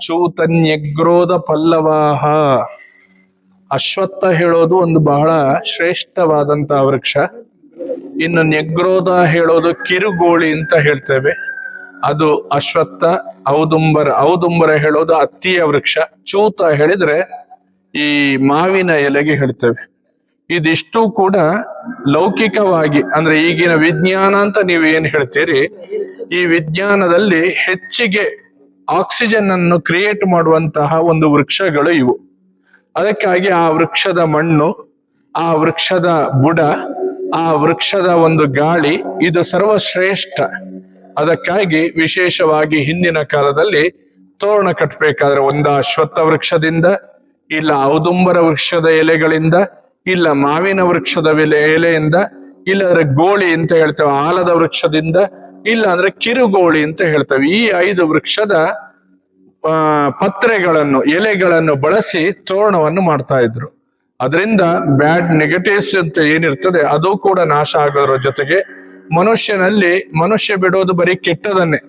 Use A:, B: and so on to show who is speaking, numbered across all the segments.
A: ಚೂತನ್ಯಗ್ರೋಧ ಪಲ್ಲವಾಹ. ಅಶ್ವತ್ಥ ಹೇಳೋದು ಒಂದು ಬಹಳ ಶ್ರೇಷ್ಠವಾದಂತಹ ವೃಕ್ಷ. ಇನ್ನು ನೆಗ್ರೋಧ ಹೇಳೋದು ಕಿರುಗೋಳಿ ಅಂತ ಹೇಳ್ತೇವೆ, ಅದು ಅಶ್ವತ್ಥ. ಔದುಂಬರ ಹೇಳೋದು ಅತ್ತಿಯ ವೃಕ್ಷ. ಚೂತ ಹೇಳಿದ್ರೆ ಈ ಮಾವಿನ ಎಲೆಗೆ ಹೇಳ್ತೇವೆ. ಇದಿಷ್ಟು ಕೂಡ ಲೌಕಿಕವಾಗಿ ಅಂದ್ರೆ ಈಗಿನ ವಿಜ್ಞಾನ ಅಂತ ನೀವು ಏನ್ ಹೇಳ್ತೀರಿ, ಈ ವಿಜ್ಞಾನದಲ್ಲಿ ಹೆಚ್ಚಿಗೆ ಆಕ್ಸಿಜನ್ ಅನ್ನು ಕ್ರಿಯೇಟ್ ಮಾಡುವಂತಹ ಒಂದು ವೃಕ್ಷಗಳು ಇವು. ಅದಕ್ಕಾಗಿ ಆ ವೃಕ್ಷದ ಮಣ್ಣು, ಆ ವೃಕ್ಷದ ಬುಡ, ಆ ವೃಕ್ಷದ ಒಂದು ಗಾಳಿ, ಇದು ಸರ್ವಶ್ರೇಷ್ಠ. ಅದಕ್ಕಾಗಿ ವಿಶೇಷವಾಗಿ ಹಿಂದಿನ ಕಾಲದಲ್ಲಿ ತೋರಣ ಕಟ್ಟಬೇಕಾದ್ರೆ ಒಂದು ಅಶ್ವತ್ಥ ವೃಕ್ಷದಿಂದ, ಇಲ್ಲ ಔದುಂಬರ ವೃಕ್ಷದ ಎಲೆಗಳಿಂದ, ಇಲ್ಲ ಮಾವಿನ ವೃಕ್ಷದ ಎಲೆಯಿಂದ, ಇಲ್ಲಾಂದ್ರೆ ಗೋಳಿ ಅಂತ ಹೇಳ್ತೇವೆ ಆಲದ ವೃಕ್ಷದಿಂದ, ಇಲ್ಲ ಅಂದ್ರೆ ಕಿರುಗೋಳಿ ಅಂತ ಹೇಳ್ತೇವೆ. ಈ 5 ವೃಕ್ಷದ ಪತ್ರೆಗಳನ್ನು, ಎಲೆಗಳನ್ನು ಬಳಸಿ ತೋರಣವನ್ನು ಮಾಡ್ತಾ ಇದ್ರು. ಅದರಿಂದ ಬ್ಯಾಡ್ ನೆಗೆಟಿವ್ಸ್ ಅಂತ ಏನಿರ್ತದೆ ಅದು ಕೂಡ ನಾಶ ಆಗೋದ್ರ ಜೊತೆಗೆ ಮನುಷ್ಯ ಬಿಡೋದು ಬರೀ ಕೆಟ್ಟದನ್ನೇ,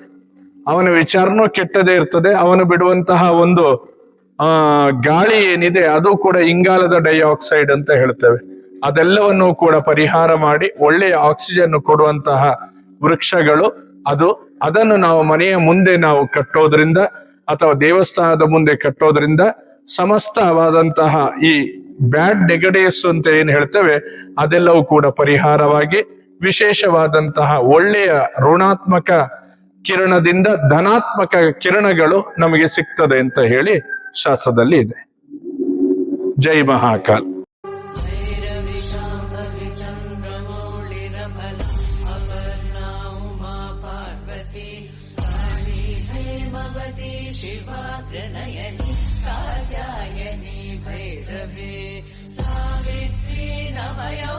A: ಅವನ ವಿಚಾರನೂ ಕೆಟ್ಟದೇ ಇರ್ತದೆ. ಅವನು ಬಿಡುವಂತಹ ಒಂದು ಗಾಳಿ ಏನಿದೆ ಅದು ಕೂಡ ಇಂಗಾಲದ ಡೈಆಕ್ಸೈಡ್ ಅಂತ ಹೇಳ್ತೇವೆ. ಅದೆಲ್ಲವನ್ನು ಕೂಡ ಪರಿಹಾರ ಮಾಡಿ ಒಳ್ಳೆಯ ಆಕ್ಸಿಜನ್ ಕೊಡುವಂತಹ ವೃಕ್ಷಗಳು ಅದನ್ನು ನಾವು ಮನೆಯ ಮುಂದೆ ನಾವು ಕಟ್ಟೋದ್ರಿಂದ ಅಥವಾ ದೇವಸ್ಥಾನದ ಮುಂದೆ ಕಟ್ಟೋದ್ರಿಂದ ಸಮಸ್ತವಾದಂತಹ ಈ ಬ್ಯಾಡ್ ನೆಗೆಟಿವ್ಸ್ ಅಂತ ಏನ್ ಹೇಳ್ತೇವೆ ಅದೆಲ್ಲವೂ ಕೂಡ ಪರಿಹಾರವಾಗಿ ವಿಶೇಷವಾದಂತಹ ಒಳ್ಳೆಯ ಋಣಾತ್ಮಕ ಕಿರಣದಿಂದ ಧನಾತ್ಮಕ ಕಿರಣಗಳು ನಮಗೆ ಸಿಗ್ತದೆ ಅಂತ ಹೇಳಿ ಶಾಸ್ತ್ರದಲ್ಲಿ ಇದೆ. ಜೈ ಮಹಾಕಾಲ್.
B: शिवाग्रनयनि कात्यायनि भैरवे सावित्री नवयो